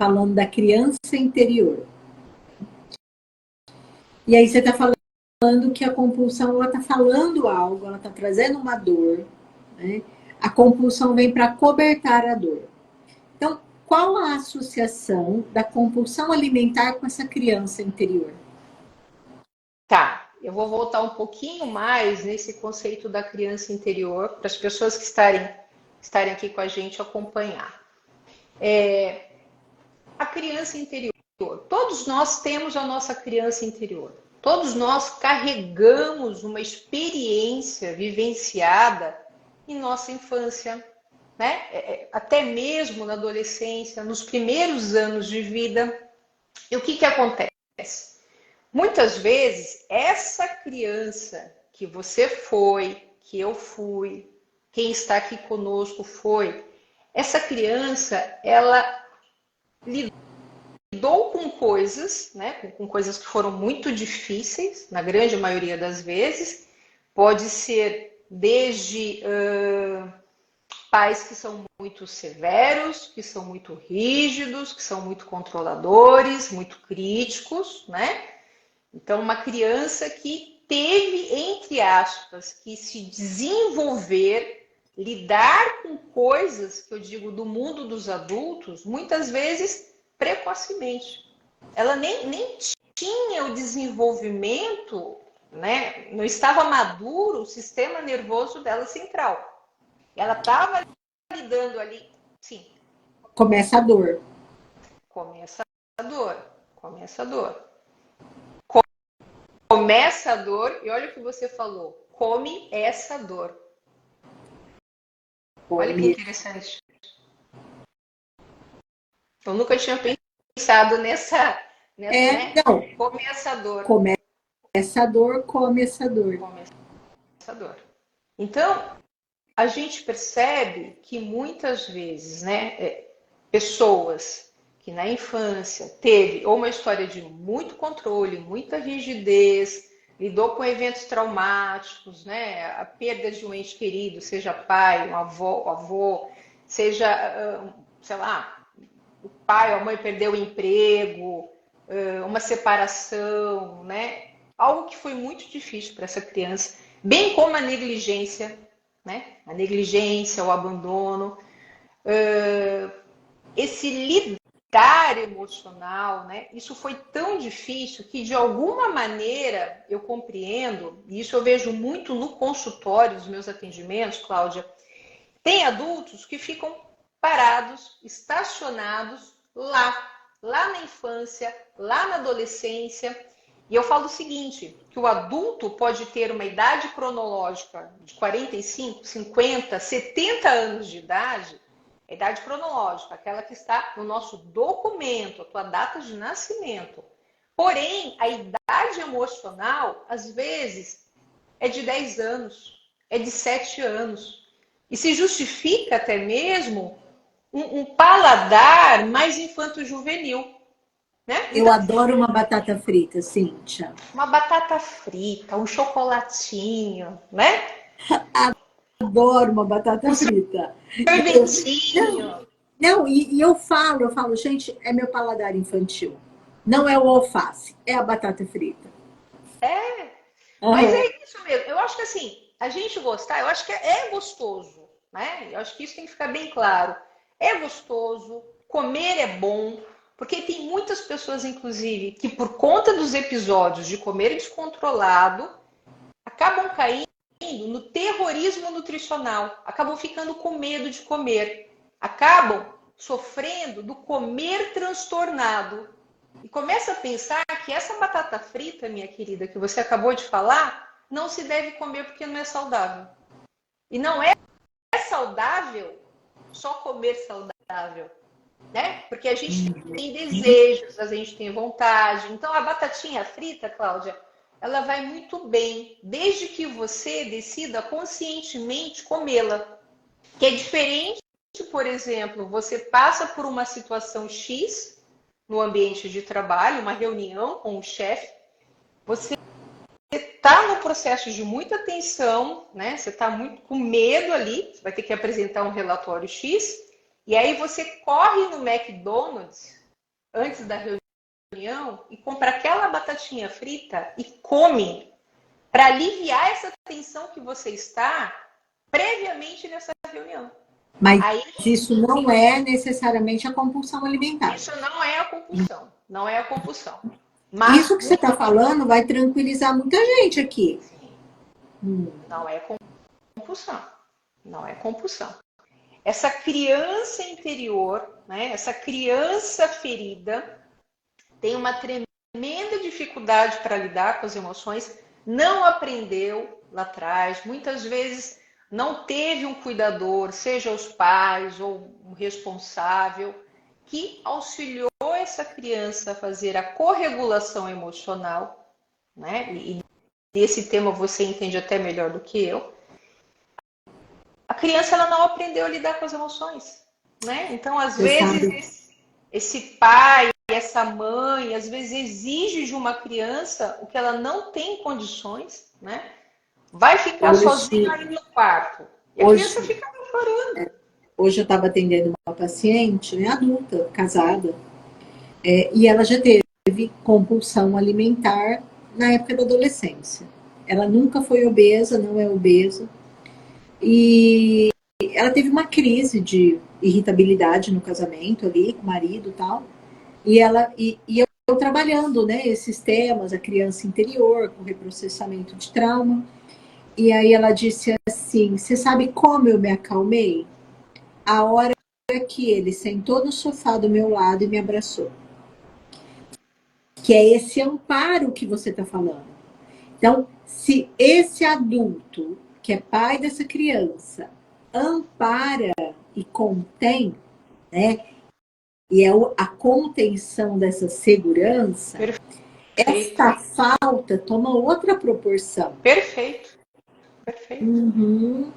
falando da criança interior. E aí você está falando que a compulsão, ela está falando algo, ela está trazendo uma dor, né? A compulsão vem para cobertar a dor. Então, qual a associação da compulsão alimentar com essa criança interior? Tá, eu vou voltar um pouquinho mais nesse conceito da criança interior, para as pessoas que estarem aqui com a gente acompanhar. A criança interior. Todos nós temos a nossa criança interior. Todos nós carregamos uma experiência vivenciada em nossa infância, né? Até mesmo na adolescência, nos primeiros anos de vida. E o que acontece? Muitas vezes, essa criança que você foi, que eu fui, quem está aqui conosco foi, essa criança, ela lidou com coisas, né, com coisas que foram muito difíceis, na grande maioria das vezes. Pode ser desde pais que são muito severos, que são muito rígidos, que são muito controladores, muito críticos, né? Então, uma criança que teve, entre aspas, que se desenvolver, lidar com coisas, que eu digo, do mundo dos adultos, muitas vezes precocemente. Ela nem tinha o desenvolvimento, né? Não estava maduro o sistema nervoso dela central. Ela estava lidando ali, sim. Começa a dor. Começa a dor, começa a dor. Começa a dor, e olha o que você falou, come essa dor. Olha que interessante. Eu nunca tinha pensado nessa né? Não. Come essa dor. Começa a dor, come essa dor. Começa essa dor. Então, a gente percebe que muitas vezes, né, pessoas que na infância teve ou uma história de muito controle, muita rigidez, lidou com eventos traumáticos, né, a perda de um ente querido, seja pai, um avô, seja, sei lá, o pai ou a mãe perdeu o emprego, uma separação, né, algo que foi muito difícil para essa criança, bem como a negligência, né, a negligência, o abandono, esse lidar emocional, né? Isso foi tão difícil que, de alguma maneira, eu compreendo, e isso eu vejo muito no consultório dos meus atendimentos, Cláudia, tem adultos que ficam parados, estacionados lá na infância, lá na adolescência. E eu falo o seguinte, que o adulto pode ter uma idade cronológica de 45, 50, 70 anos de idade, a idade cronológica, aquela que está no nosso documento, a tua data de nascimento. Porém, a idade emocional, às vezes, é de 10 anos, é de 7 anos. E se justifica até mesmo um paladar mais infanto-juvenil. Né? Eu adoro uma batata frita, Cíntia. Uma batata frita, um chocolatinho, né? Adoro uma batata frita. Sorvetinho. Não, e eu falo, gente, é meu paladar infantil. Não é o alface, é a batata frita. Mas é isso mesmo. Eu acho que assim, a gente gostar, eu acho que é gostoso, né? Eu acho que isso tem que ficar bem claro. É gostoso, comer é bom, porque tem muitas pessoas, inclusive, que por conta dos episódios de comer descontrolado, acabam caindo no terrorismo nutricional, acabam ficando com medo de comer, acabam sofrendo do comer transtornado. E começa a pensar que essa batata frita, minha querida, que você acabou de falar, não se deve comer porque não é saudável. E não é saudável só comer saudável, né? Porque a gente tem desejos, a gente tem vontade. Então, a batatinha frita, Cláudia, ela vai muito bem, desde que você decida conscientemente comê-la. Que é diferente, por exemplo, você passa por uma situação X no ambiente de trabalho, uma reunião com o chefe, você está no processo de muita tensão, né? Você está muito com medo ali, você vai ter que apresentar um relatório X, e aí você corre no McDonald's antes da reunião e compra aquela batatinha frita e come para aliviar essa tensão que você está previamente nessa reunião. Mas aí, isso não é necessariamente a compulsão alimentar. Isso não é a compulsão, não é a compulsão. Mas isso que você está falando vai tranquilizar muita gente aqui. Não é compulsão, não é compulsão. Essa criança interior, né, essa criança ferida, tem uma tremenda dificuldade para lidar com as emoções, não aprendeu lá atrás, muitas vezes não teve um cuidador, seja os pais ou um responsável, que auxiliou essa criança a fazer a corregulação emocional, né? E nesse tema você entende até melhor do que eu. A criança ela não aprendeu a lidar com as emoções, né? Então, às vezes, esse pai, essa mãe, às vezes exige de uma criança o que ela não tem condições, né? Vai ficar sozinha ali no quarto. E a criança fica chorando. Hoje eu estava atendendo uma paciente, né, adulta, casada, e ela já teve compulsão alimentar na época da adolescência. Ela nunca foi obesa, não é obesa. E ela teve uma crise de irritabilidade no casamento ali, com o marido e tal. E eu trabalhando, né, esses temas, a criança interior, com reprocessamento de trauma. E aí ela disse assim: você sabe como eu me acalmei? A hora que ele sentou no sofá do meu lado e me abraçou. Que é esse amparo que você está falando. Então, se esse adulto, que é pai dessa criança, ampara e contém, né? E é a contenção dessa segurança, essa falta toma outra proporção. Perfeito. Perfeito. Uhum.